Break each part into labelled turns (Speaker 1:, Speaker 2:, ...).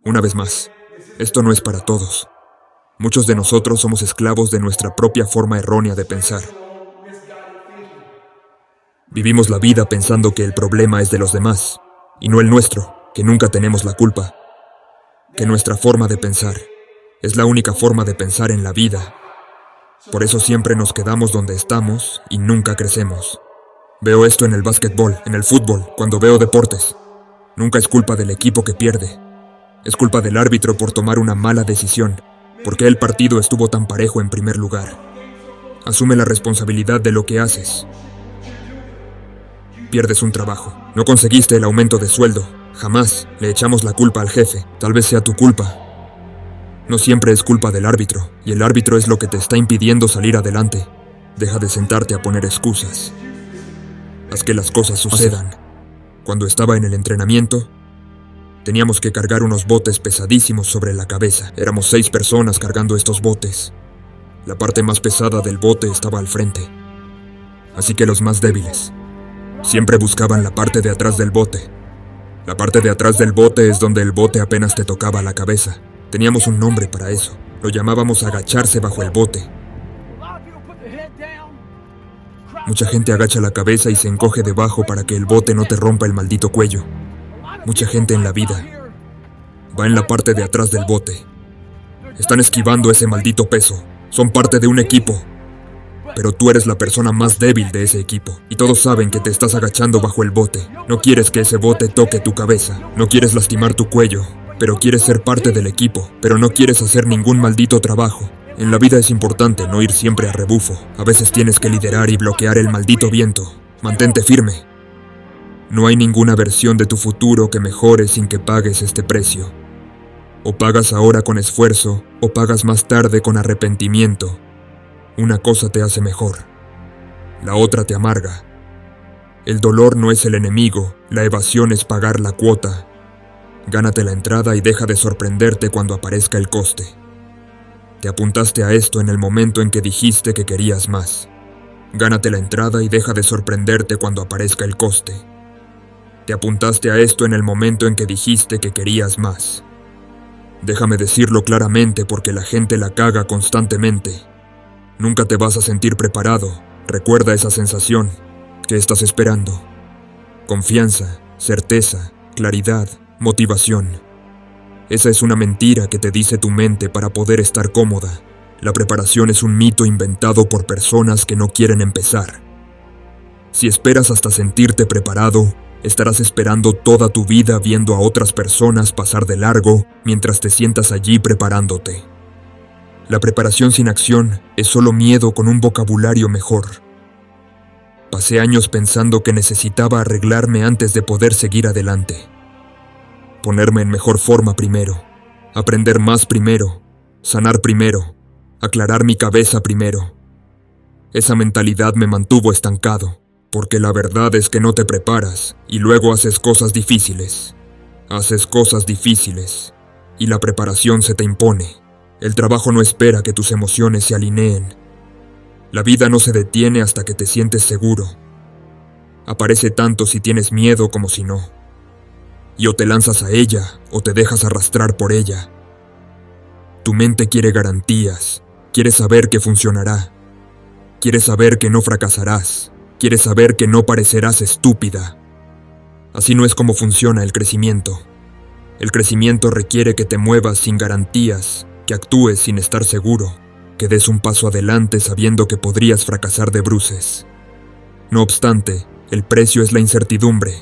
Speaker 1: Una vez más, esto no es para todos. Muchos de nosotros somos esclavos de nuestra propia forma errónea de pensar. Vivimos la vida pensando que el problema es de los demás, y no el nuestro, que nunca tenemos la culpa. Que nuestra forma de pensar es la única forma de pensar en la vida. Por eso siempre nos quedamos donde estamos y nunca crecemos. Veo esto en el básquetbol, en el fútbol, cuando veo deportes. Nunca es culpa del equipo que pierde. Es culpa del árbitro por tomar una mala decisión, porque el partido estuvo tan parejo en primer lugar. Asume la responsabilidad de lo que haces. Pierdes un trabajo. No conseguiste el aumento de sueldo. Jamás le echamos la culpa al jefe. Tal vez sea tu culpa. No siempre es culpa del árbitro, y el árbitro es lo que te está impidiendo salir adelante. Deja de sentarte a poner excusas. Haz que las cosas sucedan. Cuando estaba en el entrenamiento, teníamos que cargar unos botes pesadísimos sobre la cabeza. Éramos 6 personas cargando estos botes. La parte más pesada del bote estaba al frente. Así que los más débiles siempre buscaban la parte de atrás del bote. La parte de atrás del bote es donde el bote apenas te tocaba la cabeza. Teníamos un nombre para eso. Lo llamábamos agacharse bajo el bote. Mucha gente agacha la cabeza y se encoge debajo para que el bote no te rompa el maldito cuello. Mucha gente en la vida va en la parte de atrás del bote. Están esquivando ese maldito peso. Son parte de un equipo. Pero tú eres la persona más débil de ese equipo. Y todos saben que te estás agachando bajo el bote. No quieres que ese bote toque tu cabeza. No quieres lastimar tu cuello. Pero quieres ser parte del equipo. Pero no quieres hacer ningún maldito trabajo. En la vida es importante no ir siempre a rebufo. A veces tienes que liderar y bloquear el maldito viento. Mantente firme. No hay ninguna versión de tu futuro que mejore sin que pagues este precio. O pagas ahora con esfuerzo, o pagas más tarde con arrepentimiento. Una cosa te hace mejor. La otra te amarga. El dolor no es el enemigo, la evasión es pagar la cuota. Gánate la entrada y deja de sorprenderte cuando aparezca el coste. Te apuntaste a esto en el momento en que dijiste que querías más. Gánate la entrada y deja de sorprenderte cuando aparezca el coste. Te apuntaste a esto en el momento en que dijiste que querías más. Déjame decirlo claramente porque la gente la caga constantemente. Nunca te vas a sentir preparado. Recuerda esa sensación. ¿Qué estás esperando? Confianza, certeza, claridad, motivación. Esa es una mentira que te dice tu mente para poder estar cómoda. La preparación es un mito inventado por personas que no quieren empezar. Si esperas hasta sentirte preparado, estarás esperando toda tu vida viendo a otras personas pasar de largo mientras te sientas allí preparándote. La preparación sin acción es solo miedo con un vocabulario mejor. Pasé años pensando que necesitaba arreglarme antes de poder seguir adelante. Ponerme en mejor forma primero, aprender más primero, sanar primero, aclarar mi cabeza primero. Esa mentalidad me mantuvo estancado, porque la verdad es que no te preparas y luego haces cosas difíciles. Haces cosas difíciles y la preparación se te impone. El trabajo no espera que tus emociones se alineen. La vida no se detiene hasta que te sientes seguro. Aparece tanto si tienes miedo como si no. Y o te lanzas a ella, o te dejas arrastrar por ella. Tu mente quiere garantías, quiere saber que funcionará. Quiere saber que no fracasarás, quiere saber que no parecerás estúpida. Así no es como funciona el crecimiento. El crecimiento requiere que te muevas sin garantías, que actúes sin estar seguro, que des un paso adelante sabiendo que podrías fracasar de bruces. No obstante, el precio es la incertidumbre.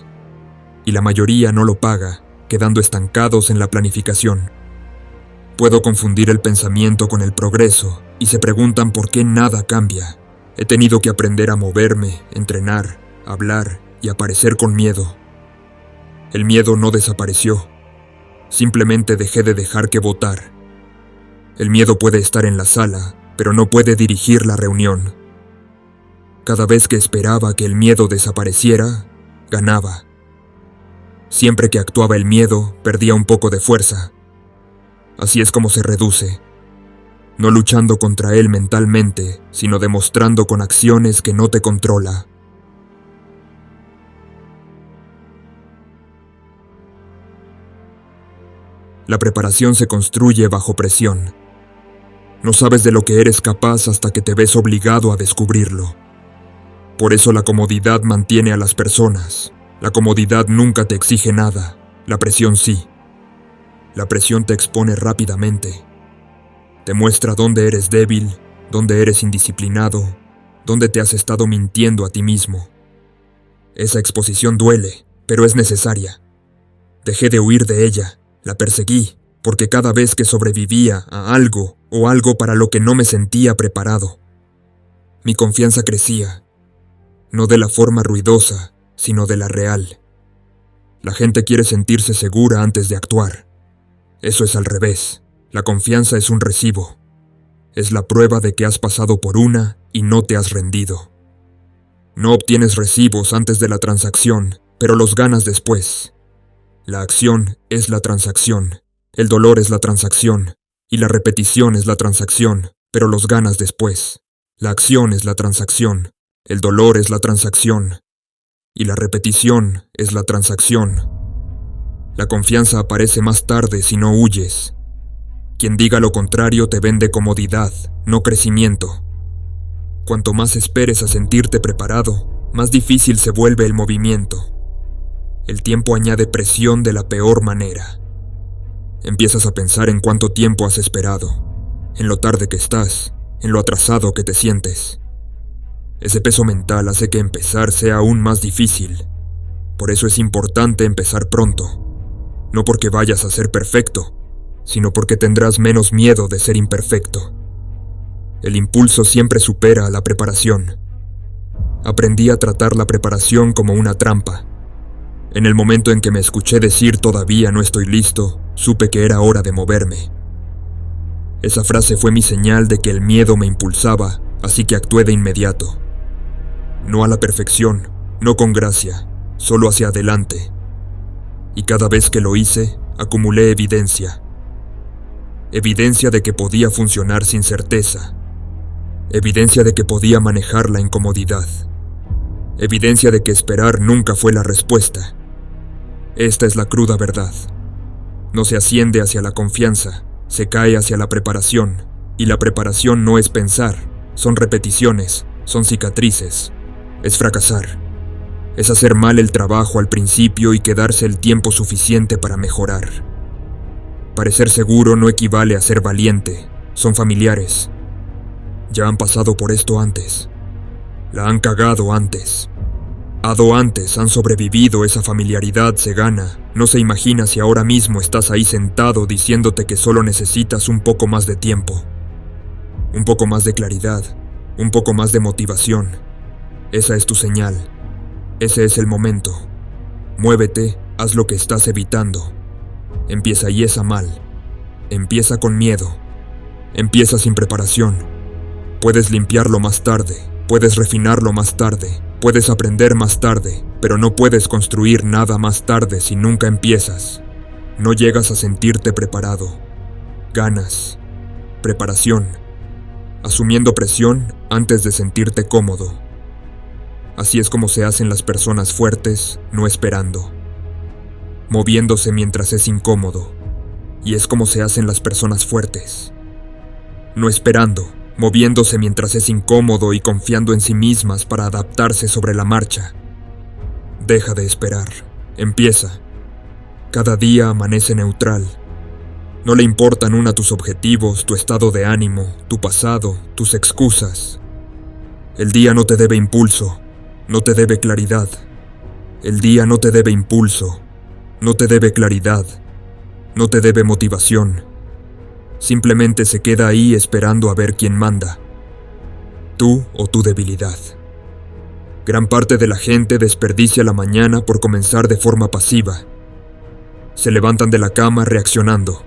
Speaker 1: Y la mayoría no lo paga, quedando estancados en la planificación. Puedo confundir el pensamiento con el progreso, y se preguntan por qué nada cambia. He tenido que aprender a moverme, entrenar, hablar y aparecer con miedo. El miedo no desapareció. Simplemente dejé de dejar que votara. El miedo puede estar en la sala, pero no puede dirigir la reunión. Cada vez que esperaba que el miedo desapareciera, ganaba. Siempre que actuaba el miedo, perdía un poco de fuerza. Así es como se reduce. No luchando contra él mentalmente, sino demostrando con acciones que no te controla. La preparación se construye bajo presión. No sabes de lo que eres capaz hasta que te ves obligado a descubrirlo. Por eso la comodidad mantiene a las personas. La comodidad nunca te exige nada, la presión sí. La presión te expone rápidamente. Te muestra dónde eres débil, dónde eres indisciplinado, dónde te has estado mintiendo a ti mismo. Esa exposición duele, pero es necesaria. Dejé de huir de ella, la perseguí, porque cada vez que sobrevivía a algo o algo para lo que no me sentía preparado, mi confianza crecía, no de la forma ruidosa, sino de la real. La gente quiere sentirse segura antes de actuar. Eso es al revés. La confianza es un recibo. Es la prueba de que has pasado por una y no te has rendido. No obtienes recibos antes de la transacción, pero los ganas después. La acción es la transacción, el dolor es la transacción, y la repetición es la transacción, pero los ganas después. La acción es la transacción, el dolor es la transacción, y la repetición es la transacción. La confianza aparece más tarde si no huyes. Quien diga lo contrario te vende comodidad, no crecimiento. Cuanto más esperes a sentirte preparado, más difícil se vuelve el movimiento. El tiempo añade presión de la peor manera. Empiezas a pensar en cuánto tiempo has esperado, en lo tarde que estás, en lo atrasado que te sientes. Ese peso mental hace que empezar sea aún más difícil. Por eso es importante empezar pronto. No porque vayas a ser perfecto, sino porque tendrás menos miedo de ser imperfecto. El impulso siempre supera a la preparación. Aprendí a tratar la preparación como una trampa. En el momento en que me escuché decir todavía no estoy listo, supe que era hora de moverme. Esa frase fue mi señal de que el miedo me impulsaba, así que actué de inmediato. No a la perfección, no con gracia, solo hacia adelante. Y cada vez que lo hice, acumulé evidencia. Evidencia de que podía funcionar sin certeza. Evidencia de que podía manejar la incomodidad. Evidencia de que esperar nunca fue la respuesta. Esta es la cruda verdad. No se asciende hacia la confianza, se cae hacia la preparación. Y la preparación no es pensar, son repeticiones, son cicatrices. Es fracasar. Es hacer mal el trabajo al principio y quedarse el tiempo suficiente para mejorar. Parecer seguro no equivale a ser valiente, son familiares. Ya han pasado por esto antes. La han cagado antes. Antes, han sobrevivido, esa familiaridad se gana. No se imagina si ahora mismo estás ahí sentado diciéndote que solo necesitas un poco más de tiempo. Un poco más de claridad, un poco más de motivación. Esa es tu señal. Ese es el momento. Muévete, haz lo que estás evitando. Empieza y esa mal. Empieza con miedo. Empieza sin preparación. Puedes limpiarlo más tarde, puedes refinarlo más tarde, puedes aprender más tarde, pero no puedes construir nada más tarde si nunca empiezas. No llegas a sentirte preparado. Ganas. Preparación. Asumiendo presión antes de sentirte cómodo. Así es como se hacen las personas fuertes, no esperando. Moviéndose mientras es incómodo. Y es como se hacen las personas fuertes. No esperando, moviéndose mientras es incómodo y confiando en sí mismas para adaptarse sobre la marcha. Deja de esperar. Empieza. Cada día amanece neutral. No le importan una tus objetivos, tu estado de ánimo, tu pasado, tus excusas. El día no te debe impulso. No te debe claridad. El día no te debe impulso. No te debe claridad. No te debe motivación. Simplemente se queda ahí esperando a ver quién manda. Tú o tu debilidad. Gran parte de la gente desperdicia la mañana por comenzar de forma pasiva. Se levantan de la cama reaccionando,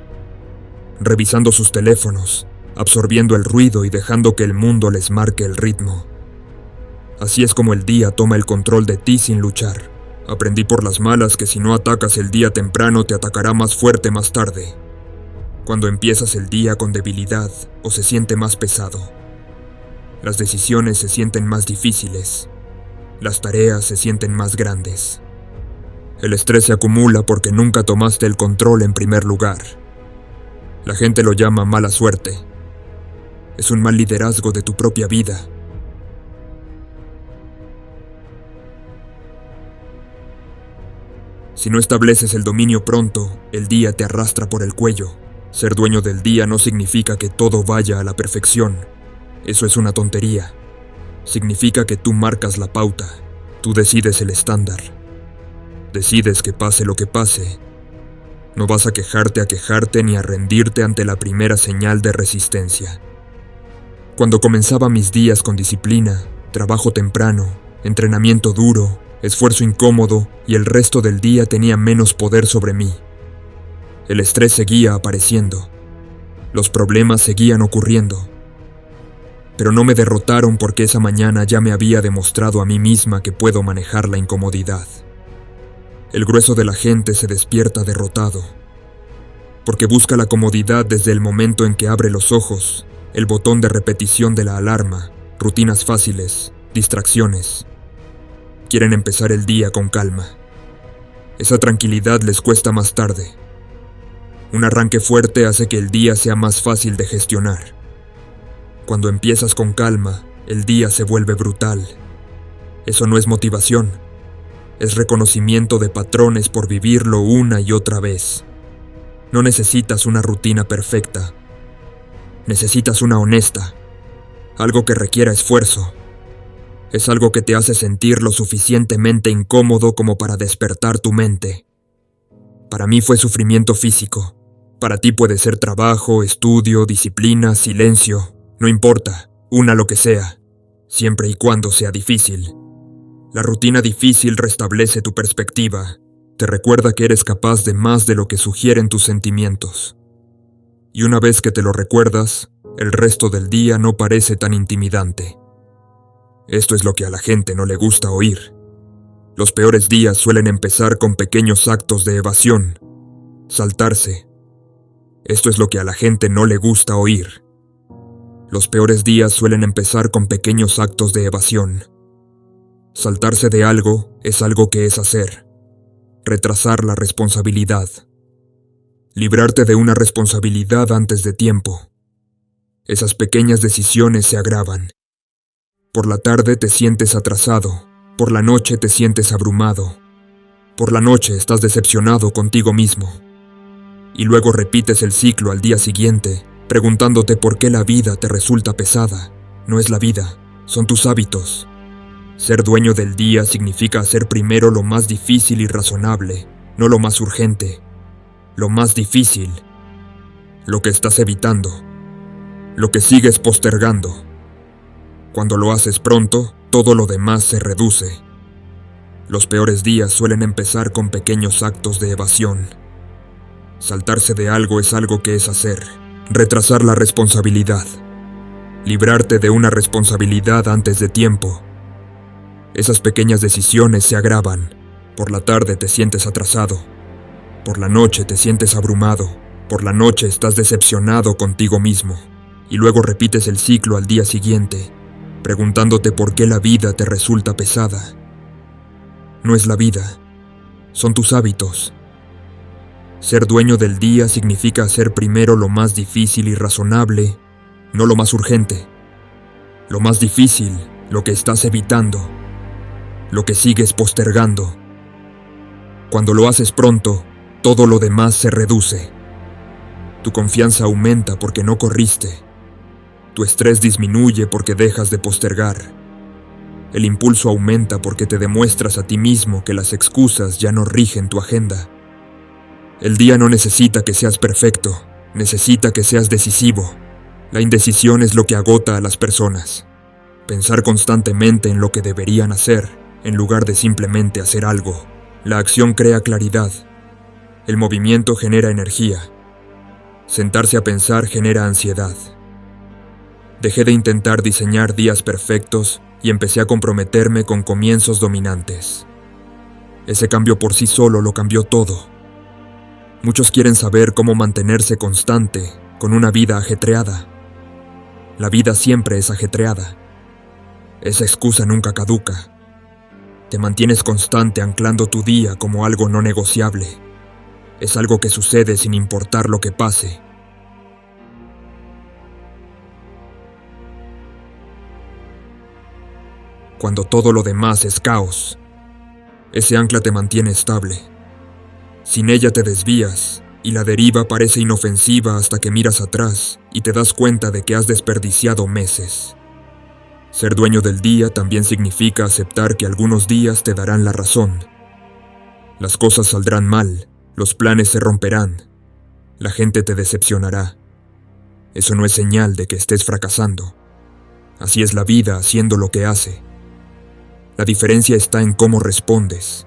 Speaker 1: revisando sus teléfonos, absorbiendo el ruido y dejando que el mundo les marque el ritmo. Así es como el día toma el control de ti sin luchar. Aprendí por las malas que si no atacas el día temprano te atacará más fuerte más tarde. Cuando empiezas el día con debilidad o se siente más pesado. Las decisiones se sienten más difíciles. Las tareas se sienten más grandes. El estrés se acumula porque nunca tomaste el control en primer lugar. La gente lo llama mala suerte. Es un mal liderazgo de tu propia vida. Si no estableces el dominio pronto, el día te arrastra por el cuello. Ser dueño del día no significa que todo vaya a la perfección. Eso es una tontería. Significa que tú marcas la pauta. Tú decides el estándar. Decides que pase lo que pase. No vas a quejarte ni a rendirte ante la primera señal de resistencia. Cuando comenzaba mis días con disciplina, trabajo temprano, entrenamiento duro, esfuerzo incómodo y el resto del día tenía menos poder sobre mí. El estrés seguía apareciendo. Los problemas seguían ocurriendo. Pero no me derrotaron porque esa mañana ya me había demostrado a mí misma que puedo manejar la incomodidad. El grueso de la gente se despierta derrotado, porque busca la comodidad desde el momento en que abre los ojos, el botón de repetición de la alarma, rutinas fáciles, distracciones. Quieren empezar el día con calma. Esa tranquilidad les cuesta más tarde. Un arranque fuerte hace que el día sea más fácil de gestionar. Cuando empiezas con calma, el día se vuelve brutal. Eso no es motivación. Es reconocimiento de patrones por vivirlo una y otra vez. No necesitas una rutina perfecta. Necesitas una honesta. Algo que requiera esfuerzo. Es algo que te hace sentir lo suficientemente incómodo como para despertar tu mente. Para mí fue sufrimiento físico. Para ti puede ser trabajo, estudio, disciplina, silencio. No importa, una lo que sea, siempre y cuando sea difícil. La rutina difícil restablece tu perspectiva, te recuerda que eres capaz de más de lo que sugieren tus sentimientos. Y una vez que te lo recuerdas, el resto del día no parece tan intimidante. Esto es lo que a la gente no le gusta oír. Los peores días suelen empezar con pequeños actos de evasión, saltarse. Esto es lo que a la gente no le gusta oír. Los peores días suelen empezar con pequeños actos de evasión. Saltarse de algo es algo que es hacer. Retrasar la responsabilidad. Librarte de una responsabilidad antes de tiempo. Esas pequeñas decisiones se agravan. Por la tarde te sientes atrasado. Por la noche te sientes abrumado. Por la noche estás decepcionado contigo mismo. Y luego repites el ciclo al día siguiente, preguntándote por qué la vida te resulta pesada. No es la vida, son tus hábitos. Ser dueño del día significa hacer primero lo más difícil y razonable, no lo más urgente. Lo más difícil, lo que estás evitando, lo que sigues postergando. Cuando lo haces pronto, todo lo demás se reduce. Los peores días suelen empezar con pequeños actos de evasión. Saltarse de algo es algo que es hacer. Retrasar la responsabilidad. Librarte de una responsabilidad antes de tiempo. Esas pequeñas decisiones se agravan. Por la tarde te sientes atrasado. Por la noche te sientes abrumado. Por la noche estás decepcionado contigo mismo. Y luego repites el ciclo al día siguiente, preguntándote por qué la vida te resulta pesada. No es la vida, son tus hábitos. Ser dueño del día significa hacer primero lo más difícil y razonable, no lo más urgente. Lo más difícil, lo que estás evitando, lo que sigues postergando. Cuando lo haces pronto, todo lo demás se reduce. Tu confianza aumenta porque no corriste. Tu estrés disminuye porque dejas de postergar. El impulso aumenta porque te demuestras a ti mismo que las excusas ya no rigen tu agenda. El día no necesita que seas perfecto, necesita que seas decisivo. La indecisión es lo que agota a las personas. Pensar constantemente en lo que deberían hacer, en lugar de simplemente hacer algo. La acción crea claridad. El movimiento genera energía. Sentarse a pensar genera ansiedad. Dejé de intentar diseñar días perfectos y empecé a comprometerme con comienzos dominantes. Ese cambio por sí solo lo cambió todo. Muchos quieren saber cómo mantenerse constante con una vida ajetreada. La vida siempre es ajetreada. Esa excusa nunca caduca. Te mantienes constante anclando tu día como algo no negociable. Es algo que sucede sin importar lo que pase. cuando todo lo demás es caos. Ese ancla te mantiene estable. Sin ella te desvías, y la deriva parece inofensiva hasta que miras atrás y te das cuenta de que has desperdiciado meses. Ser dueño del día también significa aceptar que algunos días te darán la razón. Las cosas saldrán mal, los planes se romperán, la gente te decepcionará. Eso no es señal de que estés fracasando. Así es la vida haciendo lo que hace. La diferencia está en cómo respondes.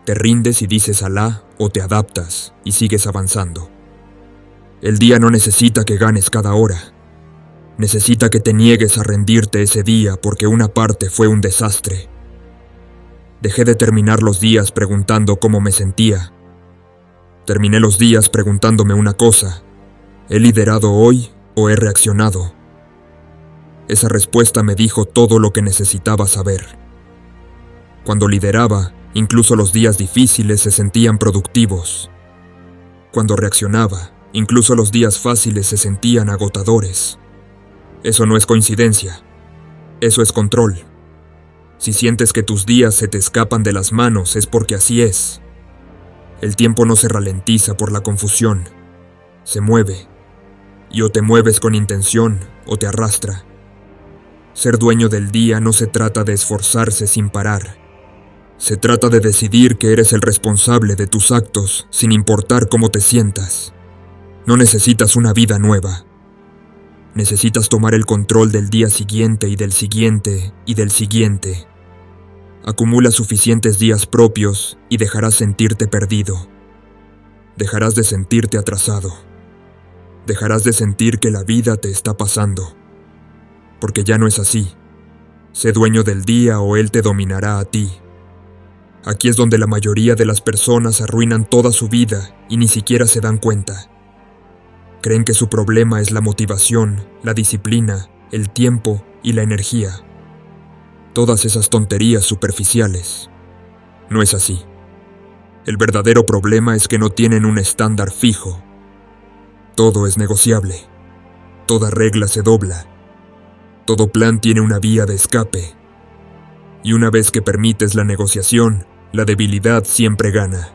Speaker 1: Te rindes y dices Alá o te adaptas y sigues avanzando. El día no necesita que ganes cada hora. Necesita que te niegues a rendirte ese día porque una parte fue un desastre. Dejé de terminar los días preguntando cómo me sentía. Terminé los días preguntándome una cosa: ¿he liderado hoy o he reaccionado? Esa respuesta me dijo todo lo que necesitaba saber. Cuando lideraba, incluso los días difíciles se sentían productivos. Cuando reaccionaba, incluso los días fáciles se sentían agotadores. Eso no es coincidencia. Eso es control. Si sientes que tus días se te escapan de las manos es porque así es. El tiempo no se ralentiza por la confusión. Se mueve. Y o te mueves con intención o te arrastra. Ser dueño del día no se trata de esforzarse sin parar. Se trata de decidir que eres el responsable de tus actos sin importar cómo te sientas. No necesitas una vida nueva. Necesitas tomar el control del día siguiente y del siguiente y del siguiente. Acumula suficientes días propios y dejarás sentirte perdido. Dejarás de sentirte atrasado. Dejarás de sentir que la vida te está pasando. Porque ya no es así. Sé dueño del día o él te dominará a ti. Aquí es donde la mayoría de las personas arruinan toda su vida y ni siquiera se dan cuenta. Creen que su problema es la motivación, la disciplina, el tiempo y la energía. Todas esas tonterías superficiales. No es así. El verdadero problema es que no tienen un estándar fijo. Todo es negociable. Toda regla se dobla. Todo plan tiene una vía de escape. Y una vez que permites la negociación, la debilidad siempre gana.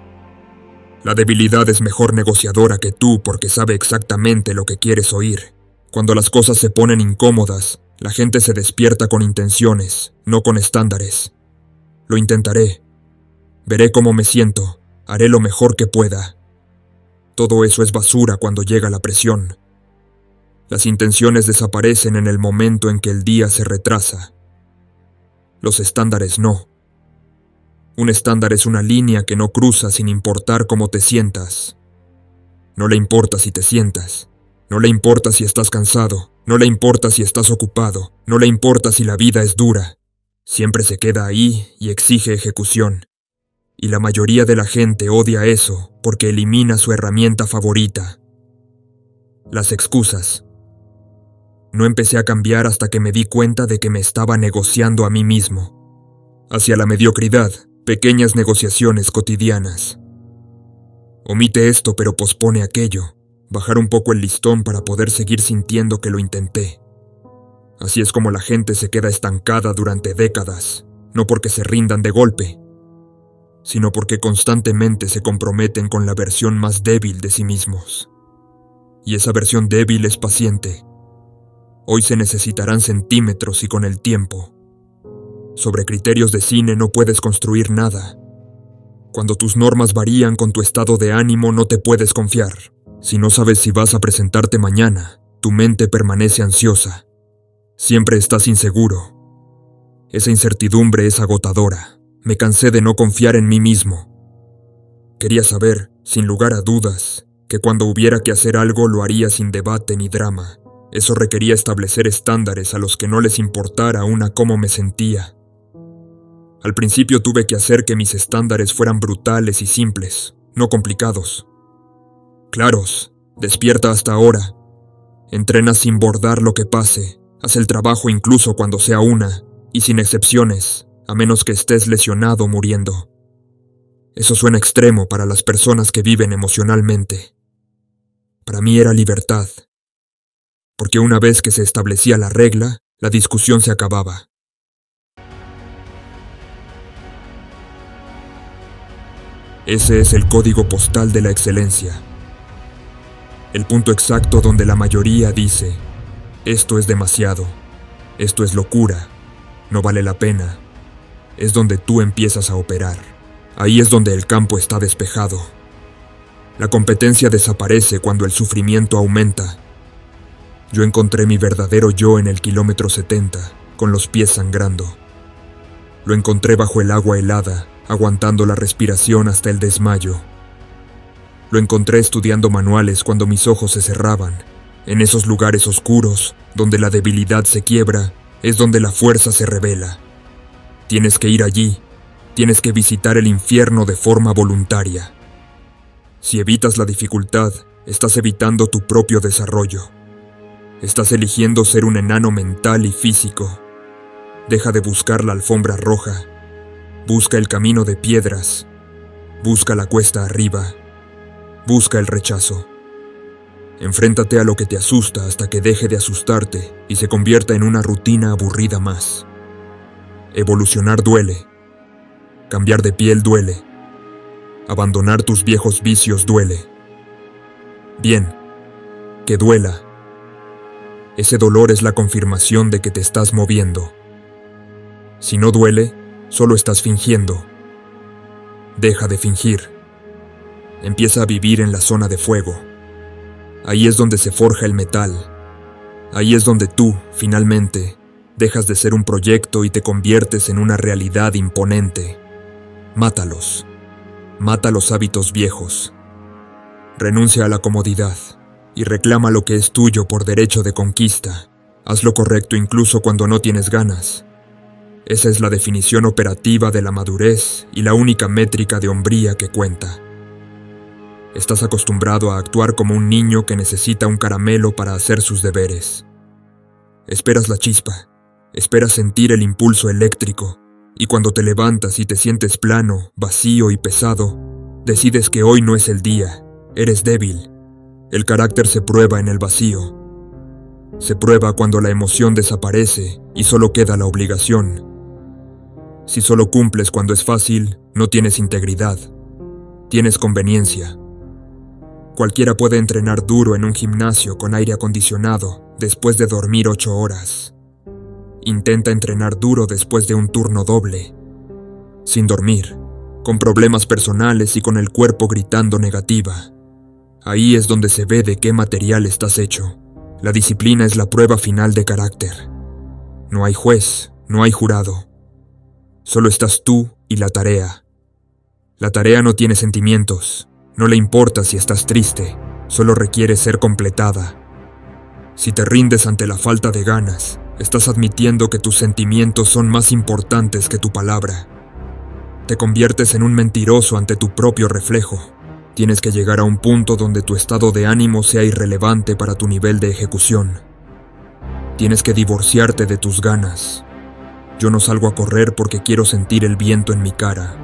Speaker 1: La debilidad es mejor negociadora que tú porque sabe exactamente lo que quieres oír. Cuando las cosas se ponen incómodas, la gente se despierta con intenciones, no con estándares. Lo intentaré. Veré cómo me siento. Haré lo mejor que pueda. Todo eso es basura cuando llega la presión. Las intenciones desaparecen en el momento en que el día se retrasa. Los estándares no. Un estándar es una línea que no cruza sin importar cómo te sientas. No le importa si te sientas. No le importa si estás cansado. No le importa si estás ocupado. No le importa si la vida es dura. Siempre se queda ahí y exige ejecución. Y la mayoría de la gente odia eso porque elimina su herramienta favorita. Las excusas. No empecé a cambiar hasta que me di cuenta de que me estaba negociando a mí mismo. Hacia la mediocridad, pequeñas negociaciones cotidianas. Omite esto pero pospone aquello. Bajar un poco el listón para poder seguir sintiendo que lo intenté. Así es como la gente se queda estancada durante décadas, no porque se rindan de golpe, sino porque constantemente se comprometen con la versión más débil de sí mismos. Y esa versión débil es paciente. Hoy se necesitarán centímetros y con el tiempo. Sobre criterios de cine no puedes construir nada. Cuando tus normas varían con tu estado de ánimo no te puedes confiar. Si no sabes si vas a presentarte mañana, tu mente permanece ansiosa. Siempre estás inseguro. Esa incertidumbre es agotadora. Me cansé de no confiar en mí mismo. Quería saber, sin lugar a dudas, que cuando hubiera que hacer algo lo haría sin debate ni drama. Eso requería establecer estándares a los que no les importara aún a cómo me sentía. Al principio tuve que hacer que mis estándares fueran brutales y simples, no complicados. Claros, despierta hasta ahora. Entrena sin bordar lo que pase, haz el trabajo incluso cuando sea una, y sin excepciones, a menos que estés lesionado o muriendo. Eso suena extremo para las personas que viven emocionalmente. Para mí era libertad. Porque una vez que se establecía la regla, la discusión se acababa. Ese es el código postal de la excelencia. El punto exacto donde la mayoría dice, esto es demasiado, esto es locura, no vale la pena, es donde tú empiezas a operar. Ahí es donde el campo está despejado. La competencia desaparece cuando el sufrimiento aumenta. Yo encontré mi verdadero yo en el kilómetro 70, con los pies sangrando. Lo encontré bajo el agua helada, aguantando la respiración hasta el desmayo. Lo encontré estudiando manuales cuando mis ojos se cerraban. En esos lugares oscuros, donde la debilidad se quiebra, es donde la fuerza se revela. Tienes que ir allí, tienes que visitar el infierno de forma voluntaria. Si evitas la dificultad, estás evitando tu propio desarrollo. Estás eligiendo ser un enano mental y físico. Deja de buscar la alfombra roja. Busca el camino de piedras. Busca la cuesta arriba. Busca el rechazo. Enfréntate a lo que te asusta hasta que deje de asustarte y se convierta en una rutina aburrida más. Evolucionar duele. Cambiar de piel duele. Abandonar tus viejos vicios duele. Bien, que duela. Ese dolor es la confirmación de que te estás moviendo. Si no duele, solo estás fingiendo. Deja de fingir. Empieza a vivir en la zona de fuego. Ahí es donde se forja el metal. Ahí es donde tú, finalmente, dejas de ser un proyecto y te conviertes en una realidad imponente. Mátalos. Mata los hábitos viejos. Renuncia a la comodidad y reclama lo que es tuyo por derecho de conquista. Haz lo correcto incluso cuando no tienes ganas. Esa es la definición operativa de la madurez y la única métrica de hombría que cuenta. Estás acostumbrado a actuar como un niño que necesita un caramelo para hacer sus deberes. Esperas la chispa, esperas sentir el impulso eléctrico, y cuando te levantas y te sientes plano, vacío y pesado, decides que hoy no es el día, eres débil. El carácter se prueba en el vacío. Se prueba cuando la emoción desaparece y solo queda la obligación. Si solo cumples cuando es fácil, no tienes integridad. Tienes conveniencia. Cualquiera puede entrenar duro en un gimnasio con aire acondicionado después de dormir 8 horas. Intenta entrenar duro después de un turno doble, sin dormir, con problemas personales y con el cuerpo gritando negativa. Ahí es donde se ve de qué material estás hecho. La disciplina es la prueba final de carácter. No hay juez, no hay jurado. Solo estás tú y la tarea. La tarea no tiene sentimientos. No le importa si estás triste, solo requiere ser completada. Si te rindes ante la falta de ganas, estás admitiendo que tus sentimientos son más importantes que tu palabra. Te conviertes en un mentiroso ante tu propio reflejo. Tienes que llegar a un punto donde tu estado de ánimo sea irrelevante para tu nivel de ejecución. Tienes que divorciarte de tus ganas. Yo no salgo a correr porque quiero sentir el viento en mi cara.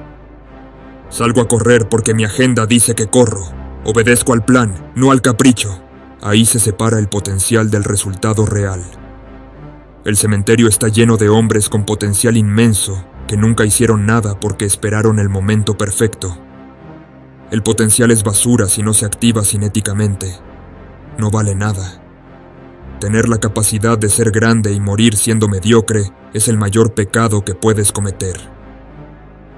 Speaker 1: Salgo a correr porque mi agenda dice que corro. Obedezco al plan, no al capricho. Ahí se separa el potencial del resultado real. El cementerio está lleno de hombres con potencial inmenso que nunca hicieron nada porque esperaron el momento perfecto. El potencial es basura si no se activa cinéticamente. No vale nada. Tener la capacidad de ser grande y morir siendo mediocre es el mayor pecado que puedes cometer.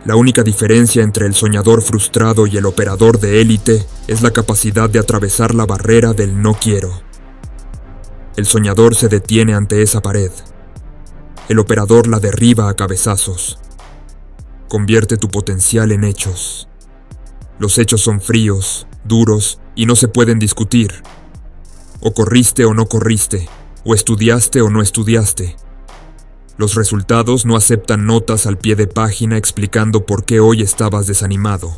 Speaker 1: La única diferencia entre el soñador frustrado y el operador de élite es la capacidad de atravesar la barrera del no quiero. El soñador se detiene ante esa pared. El operador la derriba a cabezazos. Convierte tu potencial en hechos. Los hechos son fríos, duros y no se pueden discutir. O corriste o no corriste, o estudiaste o no estudiaste. Los resultados no aceptan notas al pie de página explicando por qué hoy estabas desanimado.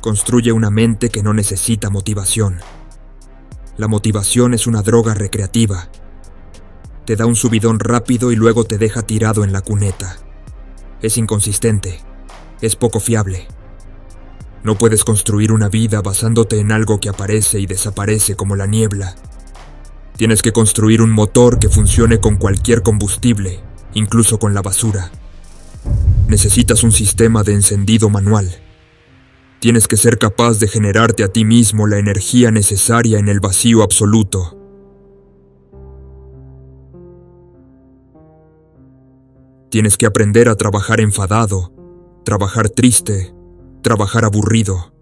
Speaker 1: Construye una mente que no necesita motivación. La motivación es una droga recreativa. Te da un subidón rápido y luego te deja tirado en la cuneta. Es inconsistente. Es poco fiable. No puedes construir una vida basándote en algo que aparece y desaparece como la niebla. Tienes que construir un motor que funcione con cualquier combustible, incluso con la basura. Necesitas un sistema de encendido manual. Tienes que ser capaz de generarte a ti mismo la energía necesaria en el vacío absoluto. Tienes que aprender a trabajar enfadado, trabajar triste, trabajar aburrido.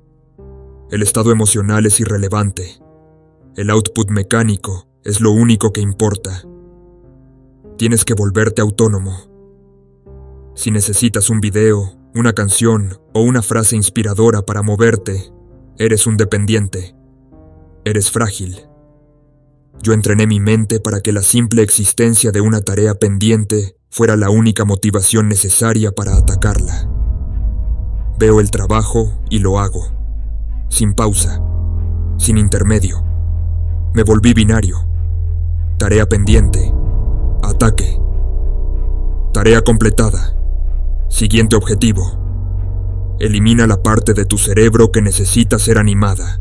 Speaker 1: El estado emocional es irrelevante. El output mecánico es lo único que importa. Tienes que volverte autónomo. Si necesitas un video, una canción o una frase inspiradora para moverte, eres un dependiente. Eres frágil. Yo entrené mi mente para que la simple existencia de una tarea pendiente fuera la única motivación necesaria para atacarla. Veo el trabajo y lo hago, sin pausa, sin intermedio. Me volví binario. Tarea pendiente. Ataque. Tarea completada. Siguiente objetivo. Elimina la parte de tu cerebro que necesita ser animada.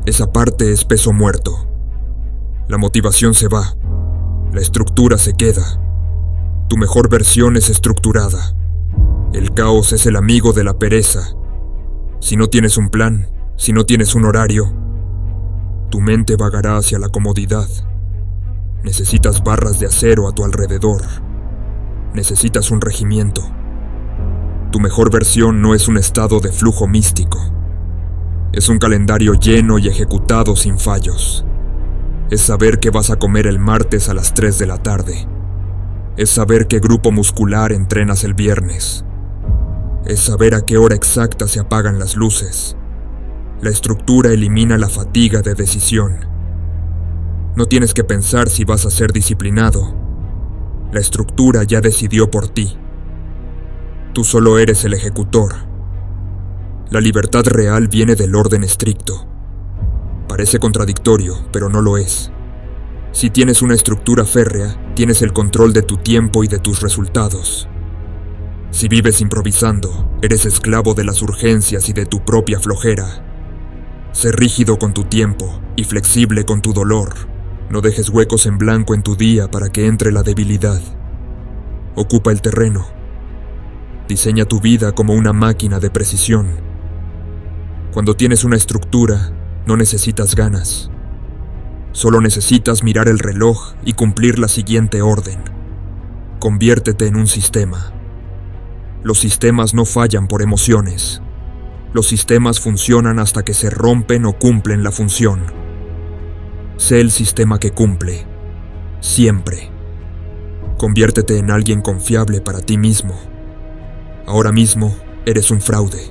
Speaker 1: Esa parte es peso muerto. La motivación se va. La estructura se queda. Tu mejor versión es estructurada. El caos es el amigo de la pereza. Si no tienes un plan, si no tienes un horario, tu mente vagará hacia la comodidad. Necesitas barras de acero a tu alrededor. Necesitas un regimiento. Tu mejor versión no es un estado de flujo místico. Es un calendario lleno y ejecutado sin fallos. Es saber qué vas a comer el martes a las 3 de la tarde. Es saber qué grupo muscular entrenas el viernes. Es saber a qué hora exacta se apagan las luces. La estructura elimina la fatiga de decisión. No tienes que pensar si vas a ser disciplinado. La estructura ya decidió por ti. Tú solo eres el ejecutor. La libertad real viene del orden estricto. Parece contradictorio, pero no lo es. Si tienes una estructura férrea, tienes el control de tu tiempo y de tus resultados. Si vives improvisando, eres esclavo de las urgencias y de tu propia flojera. Sé rígido con tu tiempo y flexible con tu dolor. No dejes huecos en blanco en tu día para que entre la debilidad. Ocupa el terreno. Diseña tu vida como una máquina de precisión. Cuando tienes una estructura, no necesitas ganas. Solo necesitas mirar el reloj y cumplir la siguiente orden. Conviértete en un sistema. Los sistemas no fallan por emociones. Los sistemas funcionan hasta que se rompen o cumplen la función. Sé el sistema que cumple. Siempre. Conviértete en alguien confiable para ti mismo. Ahora mismo eres un fraude.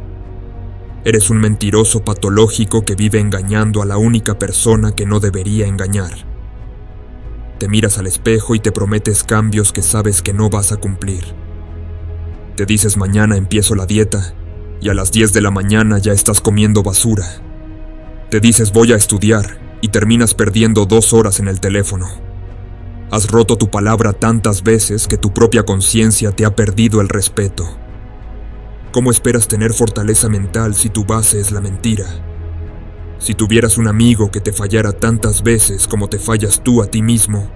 Speaker 1: Eres un mentiroso patológico que vive engañando a la única persona que no debería engañar. Te miras al espejo y te prometes cambios que sabes que no vas a cumplir. Te dices mañana empiezo la dieta y a las 10 de la mañana ya estás comiendo basura. Te dices voy a estudiar y terminas perdiendo 2 horas en el teléfono. Has roto tu palabra tantas veces que tu propia conciencia te ha perdido el respeto. ¿Cómo esperas tener fortaleza mental si tu base es la mentira? Si tuvieras un amigo que te fallara tantas veces como te fallas tú a ti mismo,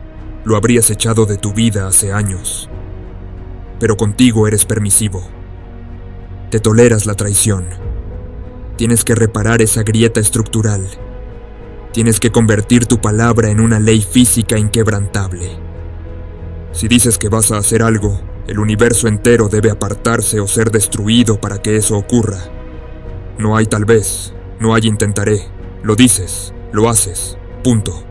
Speaker 1: lo habrías echado de tu vida hace años. Pero contigo eres permisivo. Te toleras la traición. Tienes que reparar esa grieta estructural. Tienes que convertir tu palabra en una ley física inquebrantable. Si dices que vas a hacer algo, el universo entero debe apartarse o ser destruido para que eso ocurra. No hay tal vez, no hay intentaré. Lo dices, lo haces, punto.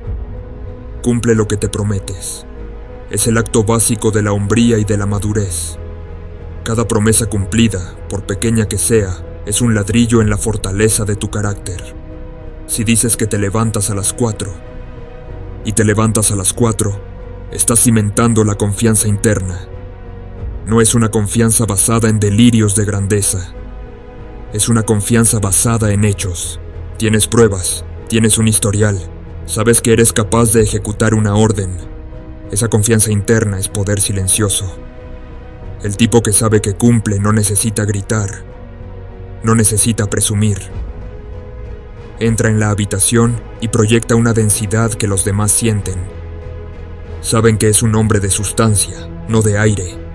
Speaker 1: Cumple lo que te prometes. Es el acto básico de la hombría y de la madurez. Cada promesa cumplida, por pequeña que sea, es un ladrillo en la fortaleza de tu carácter. Si dices que te levantas a las 4 y te levantas a las 4, estás cimentando la confianza interna. No es una confianza basada en delirios de grandeza. Es una confianza basada en hechos. Tienes pruebas, tienes un historial, sabes que eres capaz de ejecutar una orden. Esa confianza interna es poder silencioso. El tipo que sabe que cumple no necesita gritar, no necesita presumir. Entra en la habitación y proyecta una densidad que los demás sienten. Saben que es un hombre de sustancia, no de aire.